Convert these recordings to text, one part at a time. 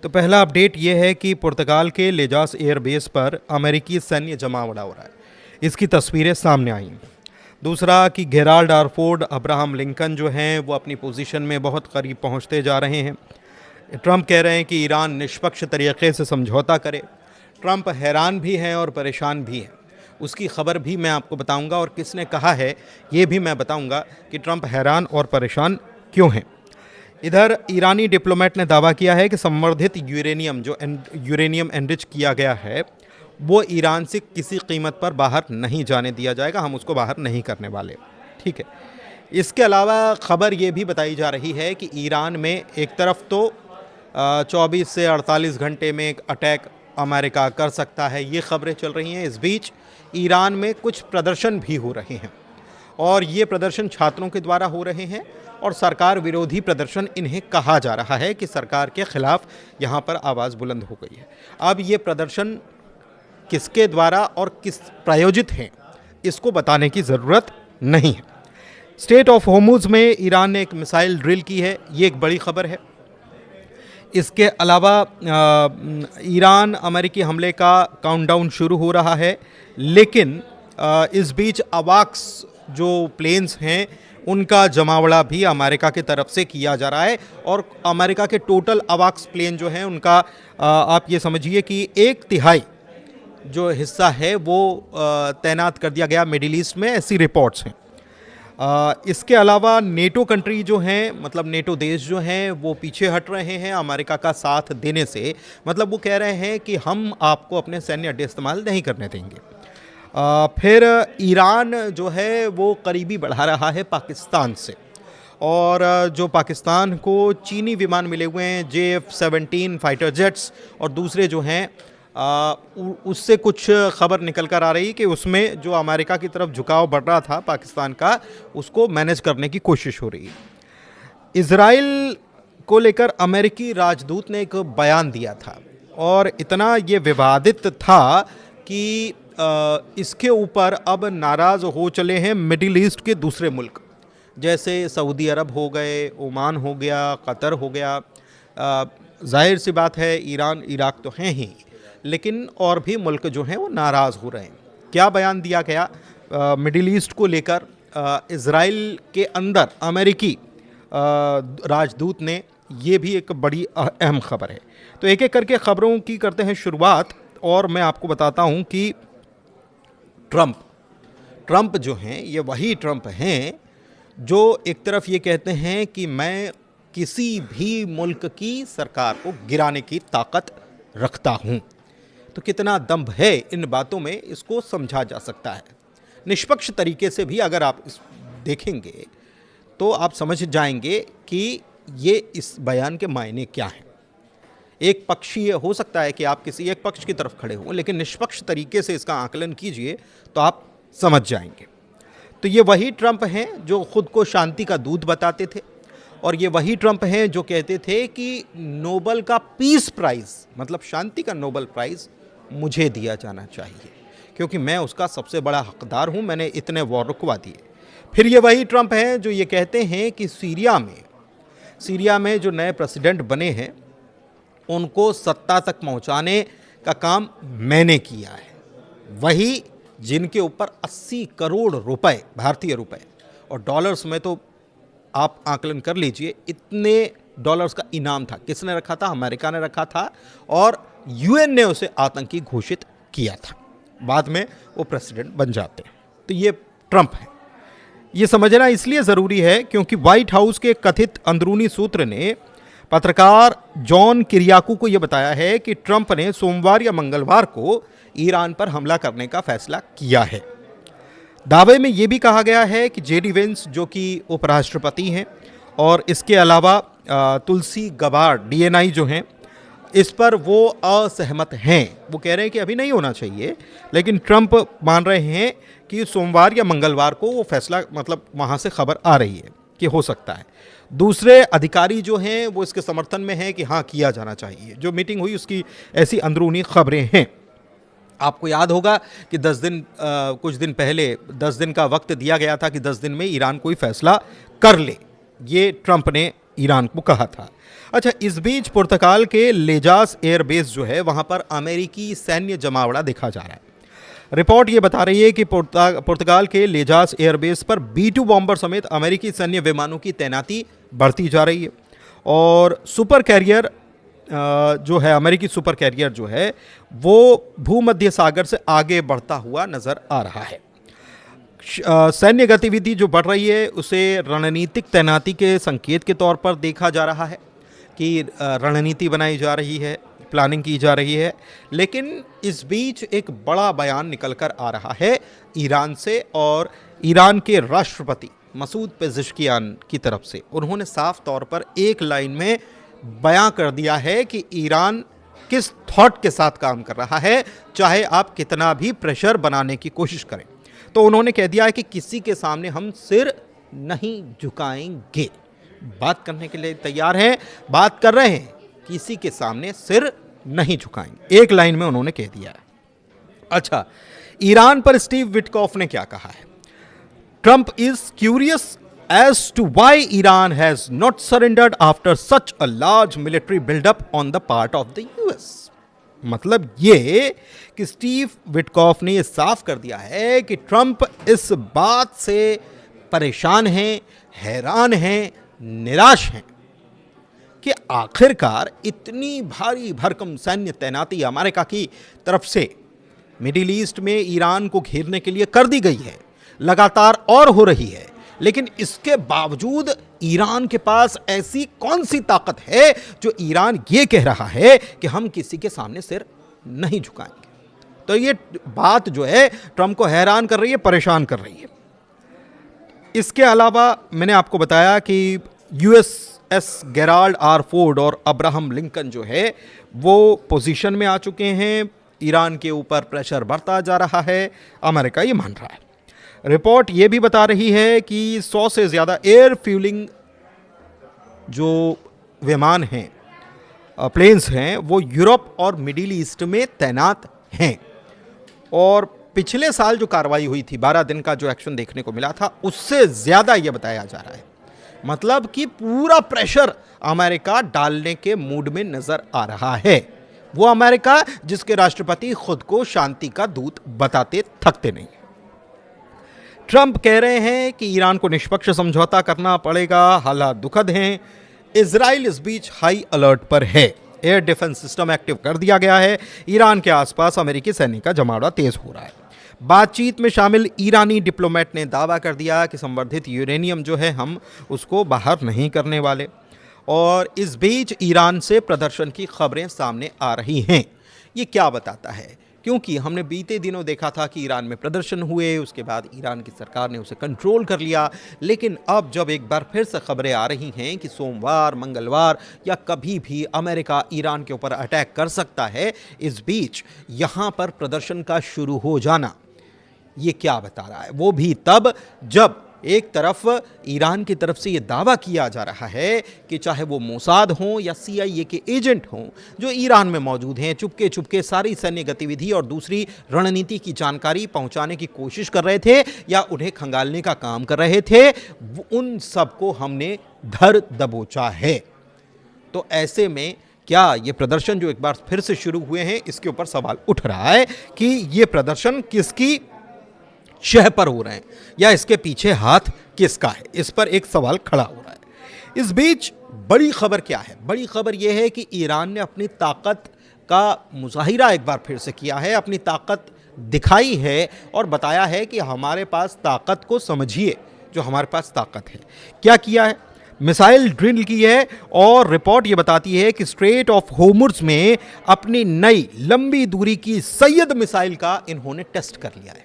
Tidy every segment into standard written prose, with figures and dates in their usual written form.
तो पहला अपडेट ये है कि पुर्तगाल के लेजास एयरबेस पर अमेरिकी सैन्य जमावड़ा हो रहा है। इसकी तस्वीरें सामने आई। दूसरा कि गेराल्ड आरफोर्ड अब्राहम लिंकन जो हैं वो अपनी पोजीशन में बहुत करीब पहुंचते जा रहे हैं। ट्रंप कह रहे हैं कि ईरान निष्पक्ष तरीके से समझौता करे। ट्रंप हैरान भी हैं और परेशान भी हैं। उसकी खबर भी मैं आपको बताऊंगा और किसने कहा है ये भी मैं बताऊंगा कि ट्रंप हैरान और परेशान क्यों हैं। इधर ईरानी डिप्लोमेट ने दावा किया है कि संवर्धित यूरेनियम जो यूरेनियम एनरिच किया गया है वो ईरान से किसी कीमत पर बाहर नहीं जाने दिया जाएगा, हम उसको बाहर नहीं करने वाले। ठीक है। इसके अलावा खबर ये भी बताई जा रही है कि ईरान में एक तरफ तो 24 से 48 घंटे में एक अटैक अमेरिका कर सकता है, ये खबरें चल रही हैं। इस बीच ईरान में कुछ प्रदर्शन भी हो रहे हैं और ये प्रदर्शन छात्रों के द्वारा हो रहे हैं और सरकार विरोधी प्रदर्शन इन्हें कहा जा रहा है कि सरकार के खिलाफ यहाँ पर आवाज़ बुलंद हो गई है। अब ये प्रदर्शन किसके द्वारा और किस प्रायोजित हैं इसको बताने की ज़रूरत नहीं है। स्टेट ऑफ होर्मुज़ में ईरान ने एक मिसाइल ड्रिल की है, ये एक बड़ी खबर है। इसके अलावा ईरान अमेरिकी हमले का काउंटडाउन शुरू हो रहा है, लेकिन इस बीच अवाक्स जो प्लेन्स हैं उनका जमावड़ा भी अमेरिका की तरफ से किया जा रहा है और अमेरिका के टोटल अवाक्स प्लेन जो हैं उनका आप ये समझिए कि 1/3 जो हिस्सा है वो तैनात कर दिया गया मिडिल ईस्ट में, ऐसी रिपोर्ट्स हैं। इसके अलावा नेटो कंट्री जो हैं, मतलब नेटो देश जो हैं वो पीछे हट रहे हैं अमेरिका का साथ देने से। मतलब वो कह रहे हैं कि हम आपको अपने सैन्य अड्डे इस्तेमाल नहीं करने देंगे। फिर ईरान जो है वो करीबी बढ़ा रहा है पाकिस्तान से और जो पाकिस्तान को चीनी विमान मिले हुए हैं JF-17 फाइटर जेट्स और दूसरे जो हैं उससे कुछ खबर निकल कर आ रही कि उसमें जो अमेरिका की तरफ झुकाव बढ़ रहा था पाकिस्तान का, उसको मैनेज करने की कोशिश हो रही है। इजराइल को लेकर अमेरिकी राजदूत ने एक बयान दिया था और इतना ये विवादित था कि इसके ऊपर अब नाराज़ हो चले हैं मिडिल ईस्ट के दूसरे मुल्क, जैसे सऊदी अरब हो गए, ओमान हो गया, कतर हो गया। जाहिर सी बात है ईरान इराक तो हैं ही, लेकिन और भी मुल्क जो हैं वो नाराज़ हो रहे हैं। क्या बयान दिया गया मिडिल ईस्ट को लेकर इज़राइल के अंदर अमेरिकी राजदूत ने, ये भी एक बड़ी अहम खबर है। तो एक एक करके ख़बरों की करते हैं शुरुआत और मैं आपको बताता हूँ कि ट्रंप जो हैं ये वही ट्रंप हैं जो एक तरफ ये कहते हैं कि मैं किसी भी मुल्क की सरकार को गिराने की ताकत रखता हूँ। तो कितना दम्भ है इन बातों में, इसको समझा जा सकता है। निष्पक्ष तरीके से भी अगर आप इस देखेंगे तो आप समझ जाएंगे कि ये इस बयान के मायने क्या हैं। एक पक्षीय हो सकता है कि आप किसी एक पक्ष की तरफ खड़े हों, लेकिन निष्पक्ष तरीके से इसका आकलन कीजिए तो आप समझ जाएंगे। तो ये वही ट्रंप हैं जो खुद को शांति का दूत बताते थे और ये वही ट्रंप हैं जो कहते थे कि नोबेल का पीस प्राइज़, मतलब शांति का नोबेल प्राइज़ मुझे दिया जाना चाहिए क्योंकि मैं उसका सबसे बड़ा हकदार हूँ, मैंने इतने वॉर रुकवा दिए। फिर ये वही ट्रंप हैं जो ये कहते हैं कि सीरिया में जो नए प्रेसिडेंट बने हैं उनको सत्ता तक पहुंचाने का काम मैंने किया है। वही जिनके ऊपर 80 करोड़ रुपए, भारतीय रुपए और डॉलर्स में तो आप आकलन कर लीजिए, इतने डॉलर्स का इनाम था। किसने रखा था? अमेरिका ने रखा था और यूएन ने उसे आतंकी घोषित किया था। बाद में वो प्रेसिडेंट बन जाते हैं। तो ये ट्रंप है। ये समझना इसलिए ज़रूरी है क्योंकि व्हाइट हाउस के कथित अंदरूनी सूत्र ने पत्रकार जॉन किरियाकू को यह बताया है कि ट्रंप ने सोमवार या मंगलवार को ईरान पर हमला करने का फैसला किया है। दावे में यह भी कहा गया है कि जेडी वेंस जो कि उपराष्ट्रपति हैं और इसके अलावा तुलसी गबार्ड DNI जो हैं, इस पर वो असहमत हैं। वो कह रहे हैं कि अभी नहीं होना चाहिए, लेकिन ट्रंप मान रहे हैं कि सोमवार या मंगलवार को वो फैसला, मतलब वहाँ से खबर आ रही है कि हो सकता है। दूसरे अधिकारी जो हैं वो इसके समर्थन में हैं कि हाँ किया जाना चाहिए। जो मीटिंग हुई उसकी ऐसी अंदरूनी खबरें हैं। आपको याद होगा कि 10 दिन कुछ दिन पहले 10 दिन का वक्त दिया गया था कि 10 दिन में ईरान कोई फैसला कर ले। ये ट्रंप ने ईरान को कहा था। अच्छा, इस बीच पुर्तगाल के लेजास एयरबेस जो है वहां पर अमेरिकी सैन्य जमावड़ा देखा जा रहा है। रिपोर्ट ये बता रही है कि पुर्तगाल के लेजास एयरबेस पर B-2 बॉम्बर समेत अमेरिकी सैन्य विमानों की तैनाती बढ़ती जा रही है और सुपर कैरियर जो है, अमेरिकी सुपर कैरियर जो है वो भूमध्य सागर से आगे बढ़ता हुआ नजर आ रहा है। सैन्य गतिविधि जो बढ़ रही है उसे रणनीतिक तैनाती के संकेत के तौर पर देखा जा रहा है कि रणनीति बनाई जा रही है, प्लानिंग की जा रही है। लेकिन इस बीच एक बड़ा बयान निकल कर आ रहा है ईरान से, और ईरान के राष्ट्रपति मसूद पेज़ेश्कियान की तरफ से। उन्होंने साफ तौर पर एक लाइन में बयां कर दिया है कि ईरान किस थॉट के साथ काम कर रहा है, चाहे आप कितना भी प्रेशर बनाने की कोशिश करें। तो उन्होंने कह दिया है कि किसी के सामने हम सिर नहीं झुकाएंगे, बात करने के लिए तैयार हैं, बात कर रहे हैं, किसी के सामने सिर नहीं झुकाएंगे, एक लाइन में उन्होंने कह दिया है। अच्छा, ईरान पर स्टीव विटकॉफ ने क्या कहा है? Trump is curious as to why Iran has not surrendered after such a large military buildup on the part of the US। मतलब ये कि स्टीव विटकॉफ ने ये साफ कर दिया है कि ट्रंप इस बात से परेशान हैं, हैरान हैं, निराश हैं कि आखिरकार इतनी भारी भरकम सैन्य तैनाती अमेरिका की तरफ से मिडिल ईस्ट में ईरान को घेरने के लिए कर दी गई है, लगातार और हो रही है, लेकिन इसके बावजूद ईरान के पास ऐसी कौन सी ताकत है जो ईरान ये कह रहा है कि हम किसी के सामने सिर नहीं झुकाएंगे। तो ये बात जो है ट्रंप को हैरान कर रही है, परेशान कर रही है। इसके अलावा मैंने आपको बताया कि USS गेराल्ड आर फोर्ड और अब्राहम लिंकन जो है वो पोजीशन में आ चुके हैं। ईरान के ऊपर प्रेशर बढ़ता जा रहा है, अमेरिका ये मान रहा है। रिपोर्ट ये भी बता रही है कि 100 से ज़्यादा एयर फ्यूलिंग जो विमान हैं, प्लेन्स हैं, वो यूरोप और मिडिल ईस्ट में तैनात हैं। और पिछले साल जो कार्रवाई हुई थी, 12 दिन का जो एक्शन देखने को मिला था, उससे ज़्यादा ये बताया जा रहा है। मतलब कि पूरा प्रेशर अमेरिका डालने के मूड में नज़र आ रहा है। वो अमेरिका जिसके राष्ट्रपति खुद को शांति का दूत बताते थकते नहीं। ट्रंप कह रहे हैं कि ईरान को निष्पक्ष समझौता करना पड़ेगा, हालात दुखद हैं। इजराइल इस बीच हाई अलर्ट पर है, एयर डिफेंस सिस्टम एक्टिव कर दिया गया है। ईरान के आसपास अमेरिकी सैनिक का जमावड़ा तेज हो रहा है। बातचीत में शामिल ईरानी डिप्लोमेट ने दावा कर दिया कि संवर्धित यूरेनियम जो है हम उसको बाहर नहीं करने वाले। और इस बीच ईरान से प्रदर्शन की खबरें सामने आ रही हैं। ये क्या बताता है? क्योंकि हमने बीते दिनों देखा था कि ईरान में प्रदर्शन हुए, उसके बाद ईरान की सरकार ने उसे कंट्रोल कर लिया। लेकिन अब जब एक बार फिर से खबरें आ रही हैं कि सोमवार, मंगलवार या कभी भी अमेरिका ईरान के ऊपर अटैक कर सकता है, इस बीच यहाँ पर प्रदर्शन का शुरू हो जाना, ये क्या बता रहा है? वो भी तब जब एक तरफ ईरान की तरफ से ये दावा किया जा रहा है कि चाहे वो मोसाद हों या CIA के एजेंट हों जो ईरान में मौजूद हैं, चुपके चुपके सारी सैन्य गतिविधि और दूसरी रणनीति की जानकारी पहुंचाने की कोशिश कर रहे थे या उन्हें खंगालने का काम कर रहे थे, उन सबको हमने धर दबोचा है। तो ऐसे में क्या ये प्रदर्शन जो एक बार फिर से शुरू हुए हैं, इसके ऊपर सवाल उठ रहा है कि ये प्रदर्शन किसकी शह पर हो रहे हैं या इसके पीछे हाथ किसका है? इस पर एक सवाल खड़ा हो रहा है। इस बीच बड़ी खबर क्या है? बड़ी खबर यह है कि ईरान ने अपनी ताकत का मुजाहिरा एक बार फिर से किया है, अपनी ताकत दिखाई है और बताया है कि हमारे पास ताकत को समझिए, जो हमारे पास ताकत है। क्या किया है? मिसाइल ड्रिल की है और रिपोर्ट ये बताती है कि स्ट्रेट ऑफ होर्मुज़ में अपनी नई लंबी दूरी की सैयद मिसाइल का इन्होंने टेस्ट कर लिया है।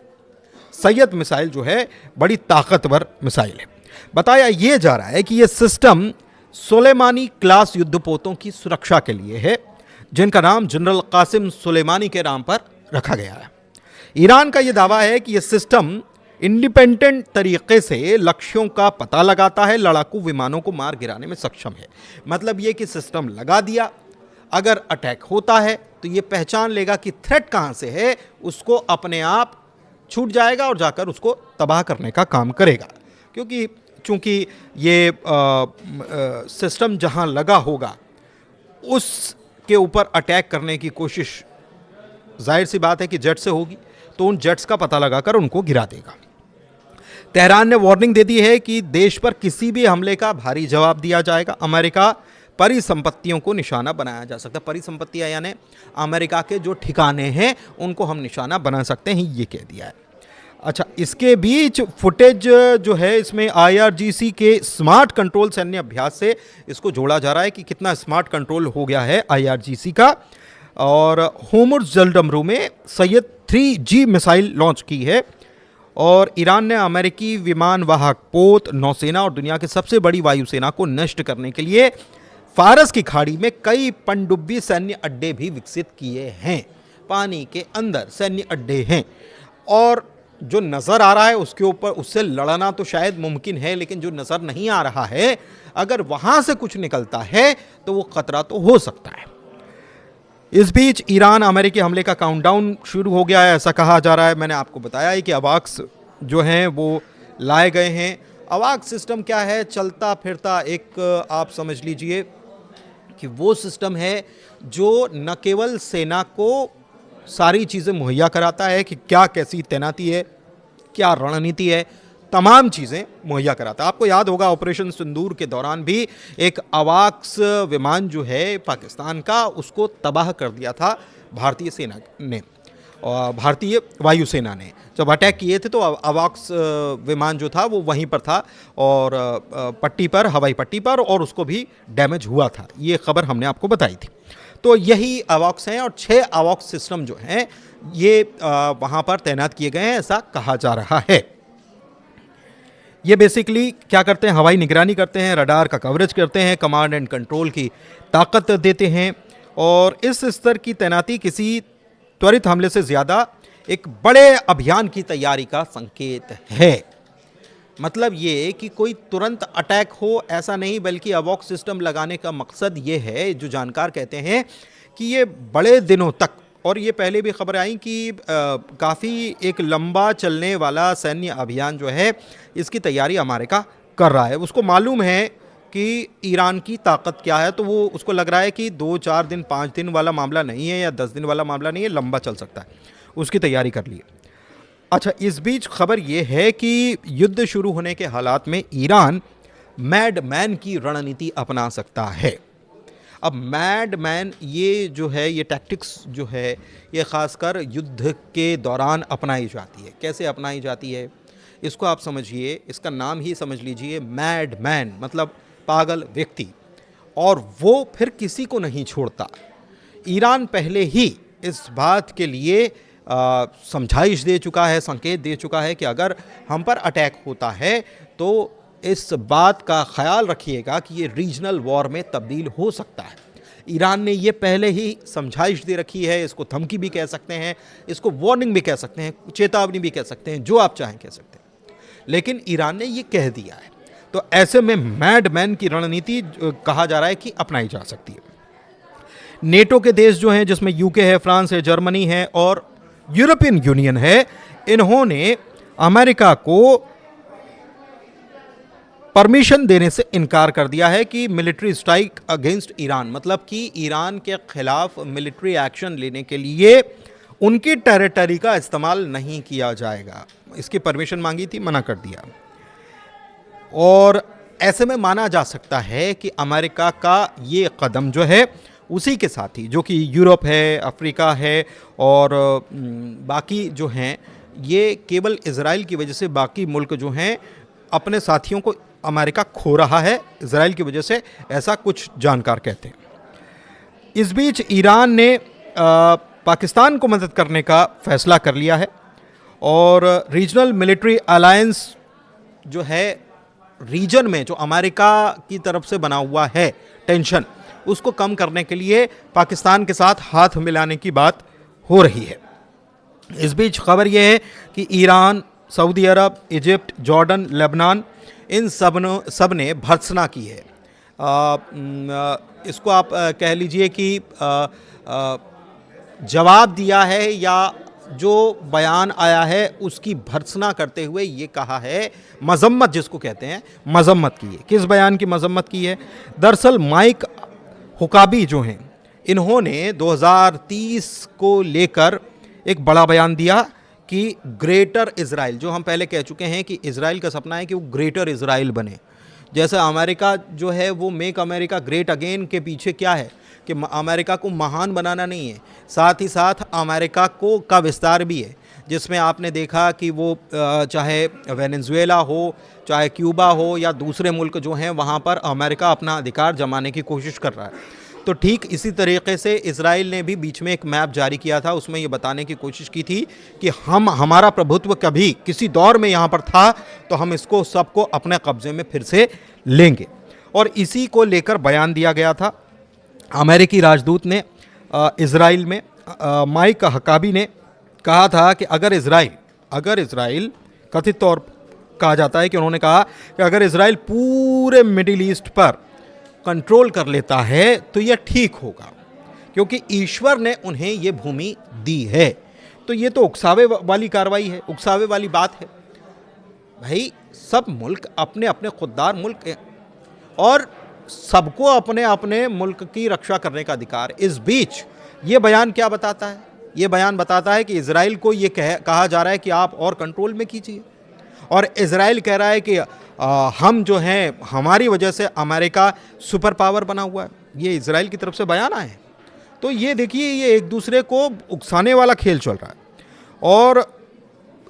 सैयद मिसाइल जो है बड़ी ताकतवर मिसाइल है। बताया यह जा रहा है कि यह सिस्टम सुलेमानी क्लास युद्धपोतों की सुरक्षा के लिए है, जिनका नाम जनरल कासिम सुलेमानी के नाम पर रखा गया है। ईरान का यह दावा है कि यह सिस्टम इंडिपेंडेंट तरीके से लक्ष्यों का पता लगाता है, लड़ाकू विमानों को मार गिराने में सक्षम है। मतलब यह कि सिस्टम लगा दिया, अगर अटैक होता है तो यह पहचान लेगा कि थ्रेट कहां से है, उसको अपने आप छूट जाएगा और जाकर उसको तबाह करने का काम करेगा। क्योंकि चूंकि ये सिस्टम जहां लगा होगा उसके ऊपर अटैक करने की कोशिश जाहिर सी बात है कि जेट से होगी, तो उन जेट्स का पता लगाकर उनको गिरा देगा। तेहरान ने वार्निंग दे दी है कि देश पर किसी भी हमले का भारी जवाब दिया जाएगा। अमेरिका परिसंपत्तियों को निशाना बनाया जा सकता है। परिसंपत्तियां यानी अमेरिका के जो ठिकाने हैं उनको हम निशाना बना सकते हैं, ये कह दिया है। अच्छा, इसके बीच फुटेज जो है इसमें IRGC के स्मार्ट कंट्रोल सैन्य अभ्यास से इसको जोड़ा जा रहा है कि कितना स्मार्ट कंट्रोल हो गया है IRGC का। और होर्मुज़ जलडमरू में सैयद 3G मिसाइल लॉन्च की है। और ईरान ने अमेरिकी विमान वाहक पोत, नौसेना और दुनिया की सबसे बड़ी वायुसेना को नष्ट करने के लिए फारस की खाड़ी में कई पनडुब्बी सैन्य अड्डे भी विकसित किए हैं। पानी के अंदर सैन्य अड्डे हैं और जो नज़र आ रहा है उसके ऊपर उससे लड़ना तो शायद मुमकिन है, लेकिन जो नज़र नहीं आ रहा है अगर वहाँ से कुछ निकलता है तो वो खतरा तो हो सकता है। इस बीच ईरान अमेरिकी हमले का काउंटडाउन शुरू हो गया है, ऐसा कहा जा रहा है। मैंने आपको बताया है कि अवाक्स जो हैं वो लाए गए हैं। अवाक्स सिस्टम क्या है? चलता फिरता एक आप समझ लीजिए कि वो सिस्टम है जो न केवल सेना को सारी चीज़ें मुहैया कराता है कि क्या कैसी तैनाती है, क्या रणनीति है, तमाम चीज़ें मुहैया कराता है। आपको याद होगा ऑपरेशन सिंदूर के दौरान भी एक अवाक्स विमान जो है पाकिस्तान का उसको तबाह कर दिया था भारतीय सेना ने और भारतीय वायुसेना ने। जब अटैक किए थे तो अवाक्स विमान जो था वो वहीं पर था और पट्टी पर, हवाई पट्टी पर, और उसको भी डैमेज हुआ था। ये खबर हमने आपको बताई थी। तो यही अवाक्स हैं और 6 अवाक्स सिस्टम जो हैं ये वहाँ पर तैनात किए गए हैं, ऐसा कहा जा रहा है। ये बेसिकली क्या करते हैं? हवाई निगरानी करते हैं, रडार का कवरेज करते हैं, कमांड एंड कंट्रोल की ताकत देते हैं। और इस स्तर की तैनाती किसी त्वरित हमले से ज़्यादा एक बड़े अभियान की तैयारी का संकेत है। मतलब ये कि कोई तुरंत अटैक हो ऐसा नहीं, बल्कि अवॉक्स सिस्टम लगाने का मकसद ये है, जो जानकार कहते हैं कि ये बड़े दिनों तक, और ये पहले भी खबर आई कि काफ़ी एक लंबा चलने वाला सैन्य अभियान जो है इसकी तैयारी अमेरिका कर रहा है। उसको मालूम है कि ईरान की ताकत क्या है, तो वो उसको लग रहा है कि 2-4 दिन 5 दिन वाला मामला नहीं है या 10 दिन वाला मामला नहीं है, लंबा चल सकता है, उसकी तैयारी कर ली। अच्छा, इस बीच खबर ये है कि युद्ध शुरू होने के हालात में ईरान मैड मैन की रणनीति अपना सकता है। अब मैड मैन ये जो है, ये टैक्टिक्स जो है, ये ख़ासकर युद्ध के दौरान अपनाई जाती है। कैसे अपनाई जाती है इसको आप समझिए, इसका नाम ही समझ लीजिए, मैड मैन मतलब पागल व्यक्ति, और वो फिर किसी को नहीं छोड़ता। ईरान पहले ही इस बात के लिए समझाइश दे चुका है, संकेत दे चुका है कि अगर हम पर अटैक होता है तो इस बात का ख्याल रखिएगा कि ये रीजनल वॉर में तब्दील हो सकता है। ईरान ने ये पहले ही समझाइश दे रखी है, इसको धमकी भी कह सकते हैं, इसको वार्निंग भी कह सकते हैं, चेतावनी भी कह सकते हैं, जो आप चाहें कह सकते हैं, लेकिन ईरान ने ये कह दिया है। तो ऐसे में मैड मैन की रणनीति कहा जा रहा है कि अपनाई जा सकती है। नेटो के देश जो हैं, जिसमें यूके है, फ्रांस है, जर्मनी है और यूरोपियन यूनियन है, इन्होंने अमेरिका को परमिशन देने से इनकार कर दिया है कि मिलिट्री स्ट्राइक अगेंस्ट ईरान, मतलब कि ईरान के खिलाफ मिलिट्री एक्शन लेने के लिए उनकी टेरिटरी का इस्तेमाल नहीं किया जाएगा। इसकी परमिशन मांगी थी, मना कर दिया। और ऐसे में माना जा सकता है कि अमेरिका का ये कदम जो है उसी के साथ ही, जो कि यूरोप है, अफ्रीका है और बाकी जो हैं, ये केवल इजराइल की वजह से बाकी मुल्क जो हैं अपने साथियों को अमेरिका खो रहा है इजराइल की वजह से, ऐसा कुछ जानकार कहते हैं। इस बीच ईरान ने पाकिस्तान को मदद करने का फैसला कर लिया है और रीजनल मिलिट्री अलायंस जो है रीजन में, जो अमेरिका की तरफ से बना हुआ है टेंशन, उसको कम करने के लिए पाकिस्तान के साथ हाथ मिलाने की बात हो रही है। इस बीच खबर यह है कि ईरान, सऊदी अरब, इजिप्ट, जॉर्डन, लेबनान, इन सब ने भर्त्सना की है। इसको आप कह लीजिए कि जवाब दिया है या जो बयान आया है उसकी भर्त्सना करते हुए ये कहा है, मजम्मत जिसको कहते हैं, मजम्मत की है। किस बयान की मजम्मत की है? दरअसल माइक हुकाबी जो हैं, इन्होंने 2030 को लेकर एक बड़ा बयान दिया कि ग्रेटर इजराइल, जो हम पहले कह चुके हैं कि इजराइल का सपना है कि वो ग्रेटर इजराइल बने। जैसे अमेरिका जो है वो मेक अमेरिका ग्रेट अगेन के पीछे क्या है कि अमेरिका को महान बनाना नहीं है, साथ ही साथ अमेरिका को का विस्तार भी है, जिसमें आपने देखा कि वो चाहे वेनेजुएला हो, चाहे क्यूबा हो या दूसरे मुल्क जो हैं, वहाँ पर अमेरिका अपना अधिकार जमाने की कोशिश कर रहा है। तो ठीक इसी तरीके से इजराइल ने भी बीच में एक मैप जारी किया था, उसमें ये बताने की कोशिश की थी कि हमारा प्रभुत्व कभी किसी दौर में यहाँ पर था, तो हम इसको सबको अपने कब्जे में फिर से लेंगे। और इसी को लेकर बयान दिया गया था। अमेरिकी राजदूत ने इजराइल में माइक हकाबी ने कहा था कि अगर इजराइल कथित तौर कहा जाता है कि उन्होंने कहा कि अगर इजराइल पूरे मिडिल ईस्ट पर कंट्रोल कर लेता है तो यह ठीक होगा, क्योंकि ईश्वर ने उन्हें यह भूमि दी है। तो ये तो उकसावे वाली कार्रवाई है, उकसावे वाली बात है। भाई सब मुल्क अपने अपने खुददार मुल्क हैं और सबको अपने अपने मुल्क की रक्षा करने का अधिकार। इस बीच ये बयान क्या बताता है? ये बयान बताता है कि इजराइल को ये कहा जा रहा है कि आप और कंट्रोल में कीजिए, और इजराइल कह रहा है कि हम जो हैं, हमारी वजह से अमेरिका सुपर पावर बना हुआ है। ये इजराइल की तरफ से बयान आए हैं। तो ये देखिए, ये एक दूसरे को उकसाने वाला खेल चल रहा है। और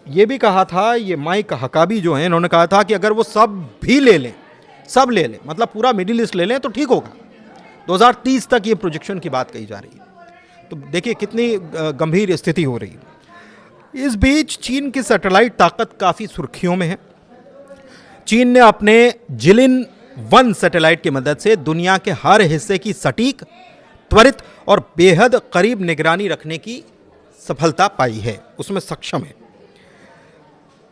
ये भी कहा था, ये माइक हकाबी जो हैं, इन्होंने कहा था कि अगर वो सब ले लें, मतलब पूरा मिडिल ईस्ट ले लें तो ठीक होगा। 2030 तक ये प्रोजेक्शन की बात कही जा रही है। तो देखिए कितनी गंभीर स्थिति हो रही है। इस बीच चीन की सैटेलाइट ताकत काफ़ी सुर्खियों में है। चीन ने अपने जिलिन 1 सैटेलाइट की मदद से दुनिया के हर हिस्से की सटीक, त्वरित और बेहद करीब निगरानी रखने की सफलता पाई है, उसमें सक्षम है।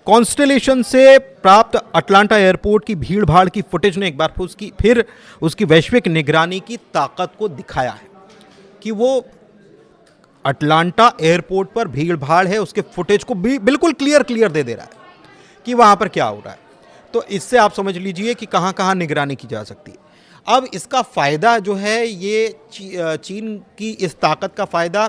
कॉन्स्टेलेशन से प्राप्त अटलांटा एयरपोर्ट की भीड़ भाड़ की फुटेज ने एक बार फिर उसकी वैश्विक निगरानी की ताकत को दिखाया है कि वो अटलांटा एयरपोर्ट पर भीड़ भाड़ है, उसके फुटेज को भी बिल्कुल क्लियर दे रहा है कि वहां पर क्या हो रहा है। तो इससे आप समझ लीजिए कि कहां कहां निगरानी की जा सकती है। अब इसका फ़ायदा जो है, ये चीन की इस ताकत का फ़ायदा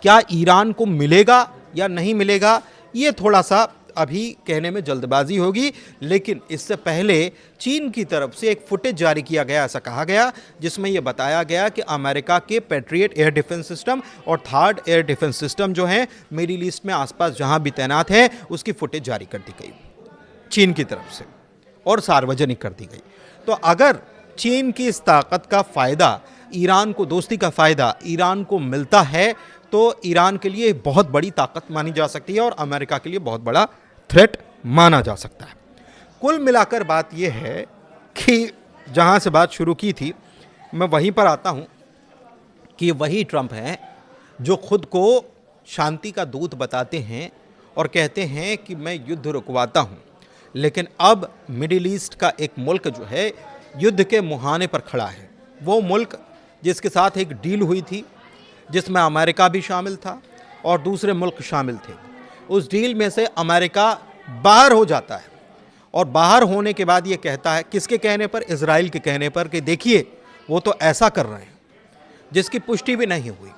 क्या ईरान को मिलेगा या नहीं मिलेगा, ये थोड़ा सा अभी कहने में जल्दबाजी होगी। लेकिन इससे पहले चीन की तरफ से एक फुटेज जारी किया गया, ऐसा कहा गया, जिसमें यह बताया गया कि अमेरिका के पैट्रियट एयर डिफेंस सिस्टम और थर्ड एयर डिफेंस सिस्टम जो हैं मिडिल ईस्ट में आसपास जहां भी तैनात है, उसकी फुटेज जारी कर दी गई चीन की तरफ से और सार्वजनिक कर दी गई। तो अगर चीन की इस ताकत का फ़ायदा, ईरान को, दोस्ती का फ़ायदा ईरान को मिलता है, तो ईरान के लिए बहुत बड़ी ताकत मानी जा सकती है और अमेरिका के लिए बहुत बड़ा थ्रेट माना जा सकता है। कुल मिलाकर बात यह है कि जहां से बात शुरू की थी, मैं वहीं पर आता हूं कि वही ट्रंप हैं जो खुद को शांति का दूत बताते हैं और कहते हैं कि मैं युद्ध रुकवाता हूं, लेकिन अब मिडिल ईस्ट का एक मुल्क जो है युद्ध के मुहाने पर खड़ा है। वो मुल्क जिसके साथ एक डील हुई थी, जिसमें अमेरिका भी शामिल था और दूसरे मुल्क शामिल थे। उस डील में से अमेरिका बाहर हो जाता है और बाहर होने के बाद ये कहता है, किसके कहने पर? इजराइल के कहने पर, कि देखिए वो तो ऐसा कर रहे हैं, जिसकी पुष्टि भी नहीं हुई।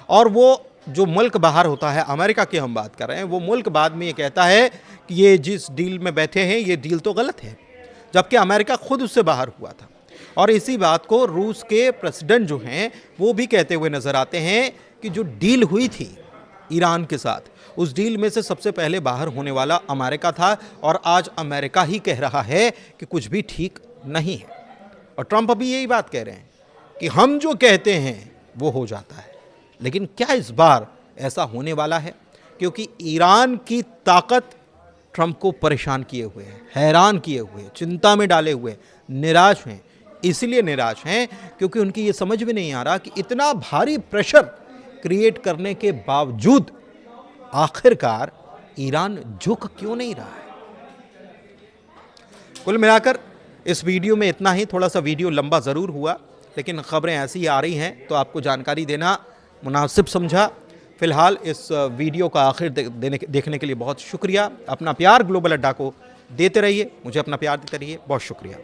और वो जो मुल्क बाहर होता है, अमेरिका की हम बात कर रहे हैं, वो मुल्क बाद में ये कहता है कि ये जिस डील में बैठे हैं ये डील तो गलत है, जबकि अमेरिका खुद उससे बाहर हुआ था। और इसी बात को रूस के प्रेसिडेंट जो हैं वो भी कहते हुए नजर आते हैं कि जो डील हुई थी ईरान के साथ, उस डील में से सबसे पहले बाहर होने वाला अमेरिका था, और आज अमेरिका ही कह रहा है कि कुछ भी ठीक नहीं है। और ट्रंप अभी यही बात कह रहे हैं कि हम जो कहते हैं वो हो जाता है। लेकिन क्या इस बार ऐसा होने वाला है? क्योंकि ईरान की ताकत ट्रंप को परेशान किए हुए है, हैरान किए हुए, चिंता में डाले हुए, निराश हैं। इसलिए निराश हैं क्योंकि उनकी ये समझ में नहीं आ रहा कि इतना भारी प्रेशर क्रिएट करने के बावजूद आखिरकार ईरान झुक क्यों नहीं रहा है। कुल मिलाकर इस वीडियो में इतना ही। थोड़ा सा वीडियो लंबा ज़रूर हुआ, लेकिन ख़बरें ऐसी आ रही हैं तो आपको जानकारी देना मुनासिब समझा। फ़िलहाल इस वीडियो का आखिर देखने के लिए बहुत शुक्रिया। अपना प्यार ग्लोबल अड्डा को देते रहिए, मुझे अपना प्यार देते रहिए। बहुत शुक्रिया।